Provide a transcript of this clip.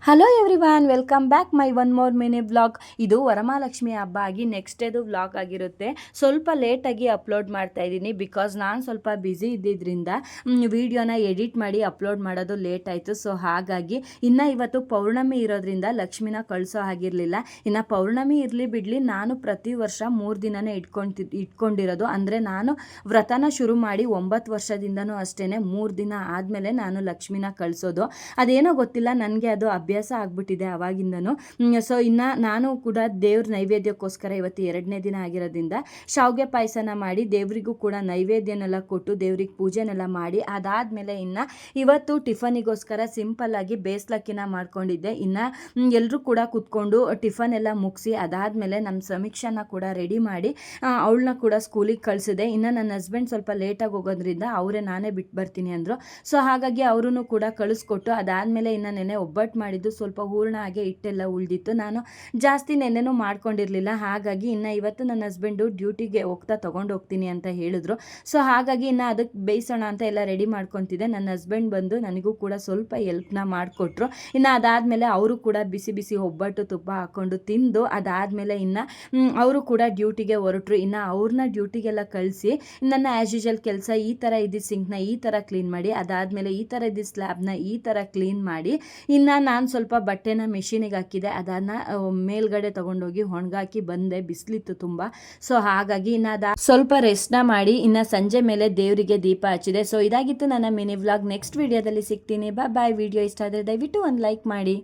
Hello everyone, welcome back my one more mini vlog. ಇದು ವರಮಹಾಲಕ್ಷ್ಮಿ ಹಬ್ಬ ಆಗಿ ನೆಕ್ಸ್ಟ್ ಡೇದು ವ್ಲಾಗ್ ಆಗಿರುತ್ತೆ. ಸ್ವಲ್ಪ ಲೇಟಾಗಿ ಅಪ್ಲೋಡ್ ಮಾಡ್ತಾ ಇದ್ದೀನಿ ಬಿಕಾಸ್ ನಾನು ಸ್ವಲ್ಪ ಬ್ಯುಸಿ ಇದ್ದಿದ್ದರಿಂದ ವಿಡಿಯೋನ ಎಡಿಟ್ ಮಾಡಿ ಅಪ್ಲೋಡ್ ಮಾಡೋದು ಲೇಟ್ ಆಯಿತು. ಸೊ ಹಾಗಾಗಿ ಇನ್ನು ಇವತ್ತು ಪೌರ್ಣಮಿ ಇರೋದ್ರಿಂದ ಲಕ್ಷ್ಮಿನ ಕಳಿಸೋ ಆಗಿರಲಿಲ್ಲ. ಇನ್ನು ಪೌರ್ಣಮಿ ಇರಲಿ ಬಿಡಲಿ, ನಾನು ಪ್ರತಿ ವರ್ಷ 3 ದಿನನೇ ಇಟ್ಕೊಂಡಿರೋದು. ಅಂದರೆ ನಾನು ವ್ರತನ ಶುರು ಮಾಡಿ 9 ವರ್ಷದಿಂದನೂ ಅಷ್ಟೇ 3 ದಿನ ಆದಮೇಲೆ ನಾನು ಲಕ್ಷ್ಮಿನ ಕಳಿಸೋದು. ಅದೇನೋ ಗೊತ್ತಿಲ್ಲ, ನನಗೆ ಅದು ಅಭ್ಯಾಸ ಆಗ್ಬಿಟ್ಟಿದೆ ಅವಾಗಿಂದನು. ಸೊ ಇನ್ನು ನಾನು ಕೂಡ ದೇವ್ರ ನೈವೇದ್ಯಕ್ಕೋಸ್ಕರ ಇವತ್ತು 2ನೇ ದಿನ ಆಗಿರೋದ್ರಿಂದ ಶಾವಿಗೆ ಪಾಯಸನ ಮಾಡಿ ದೇವರಿಗೂ ಕೂಡ ನೈವೇದ್ಯನೆಲ್ಲ ಕೊಟ್ಟು ದೇವ್ರಿಗೆ ಪೂಜೆನೆಲ್ಲ ಮಾಡಿ ಅದಾದಮೇಲೆ ಇನ್ನು ಇವತ್ತು ಟಿಫನಿಗೋಸ್ಕರ ಸಿಂಪಲ್ಲಾಗಿ ಬೇಸ್ಲಕ್ಕಿನ ಮಾಡ್ಕೊಂಡಿದ್ದೆ. ಇನ್ನು ಎಲ್ಲರೂ ಕೂಡ ಕೂತ್ಕೊಂಡು ಟಿಫನ್ ಎಲ್ಲ ಮುಗಿಸಿ ಅದಾದಮೇಲೆ ನಮ್ಮ ಸಮೀಕ್ಷೆನ ಕೂಡ ರೆಡಿ ಮಾಡಿ ಅವಳನ್ನ ಕೂಡ ಸ್ಕೂಲಿಗೆ ಕಳಿಸಿದೆ. ಇನ್ನು ನನ್ನ ಹಸ್ಬೆಂಡ್ ಸ್ವಲ್ಪ ಲೇಟಾಗಿ ಹೋಗೋದ್ರಿಂದ ನಾನೇ ಬಿಟ್ಟು ಬರ್ತೀನಿ ಅಂದರು. ಸೊ ಹಾಗಾಗಿ ಅವರೂ ಕೂಡ ಕಳಿಸ್ಕೊಟ್ಟು ಅದಾದಮೇಲೆ ಇನ್ನು ನೆನೆ ಒಬ್ಬಟ್ಟು ಮಾಡಿದ್ದು ಸ್ವಲ್ಪ ಹೂರಣ ಹಾಗೆ ಹಿಟ್ಟೆಲ್ಲ ಉಳಿದಿತ್ತು. ನಾನು ಜಾಸ್ತಿ ನೆನೆನೂ ಮಾಡ್ಕೊಂಡಿರಲಿಲ್ಲ. ಹಾಗಾಗಿ ಇನ್ನು ಇವತ್ತು ನನ್ನ ಹಸ್ಬೆಂಡು ಡ್ಯೂಟಿಗೆ ಹೋಗ್ತಾ ತೊಗೊಂಡು ಹೋಗ್ತೀನಿ ಅಂತ ಹೇಳಿದ್ರು. ಸೊ ಹಾಗಾಗಿ ಇನ್ನು ಅದಕ್ಕೆ ಬೇಯಿಸೋಣ ಅಂತ ಎಲ್ಲ ರೆಡಿ ಮಾಡ್ಕೊತಿದ್ದೆ. ನನ್ನ ಹಸ್ಬೆಂಡ್ ಬಂದು ನನಗೂ ಕೂಡ ಸ್ವಲ್ಪ ಎಲ್ಪ್ನ ಮಾಡಿಕೊಟ್ರು. ಇನ್ನು ಅದಾದಮೇಲೆ ಅವರು ಕೂಡ ಬಿಸಿ ಬಿಸಿ ಒಬ್ಬಟ್ಟು ತುಪ್ಪ ಹಾಕ್ಕೊಂಡು ತಿಂದು ಅದಾದಮೇಲೆ ಇನ್ನು ಅವರು ಕೂಡ ಡ್ಯೂಟಿಗೆ ಹೊರಟರು. ಇನ್ನು ಅವ್ರನ್ನ ಡ್ಯೂಟಿಗೆಲ್ಲ ಕಳಿಸಿ ನನ್ನ ಆ್ಯಸ್ ಯೂಶಲ್ ಕೆಲಸ ಈ ಥರ ಇದ್ದಿದ್ದು ಸಿಂಕ್ನ ಈ ಥರ ಕ್ಲೀನ್ ಮಾಡಿ ಅದಾದಮೇಲೆ ಈ ಥರ ಇದ್ದಿದ್ದು ಸ್ಲ್ಯಾಬ್ನ ಈ ಥರ ಕ್ಲೀನ್ ಮಾಡಿ ಇನ್ನು ನಾನು ಸ್ವಲ್ಪ ಬಟ್ಟೆನ ಮೆಷಿನಿಗೆ ಹಾಕಿದೆ. ಅದನ್ನು ಮೇಲ್ಗಡೆ ತೊಗೊಂಡೋಗಿ ಒಣಗಾಕಿ ಬಂದೆ, ಬಿಸಿಲಿತ್ತು ತುಂಬ. ಸೊ ಹಾಗಾಗಿ ಇನ್ನು ಸ್ವಲ್ಪ ರೆಸ್ಟ್ನ ಮಾಡಿ ಇನ್ನು ಸಂಜೆ ಮೇಲೆ ದೇವರಿಗೆ ದೀಪ ಹಚ್ಚಿದೆ. ಸೊ ಇದಾಗಿತ್ತು ನನ್ನ ಮಿನಿ ವ್ಲಾಗ್. ನೆಕ್ಸ್ಟ್ ವಿಡಿಯೋದಲ್ಲಿ ಸಿಗ್ತೀನಿ. ಬಾಯ್. ವಿಡಿಯೋ ಇಷ್ಟ ಆದರೆ ದಯವಿಟ್ಟು ಒಂದು ಲೈಕ್ ಮಾಡಿ.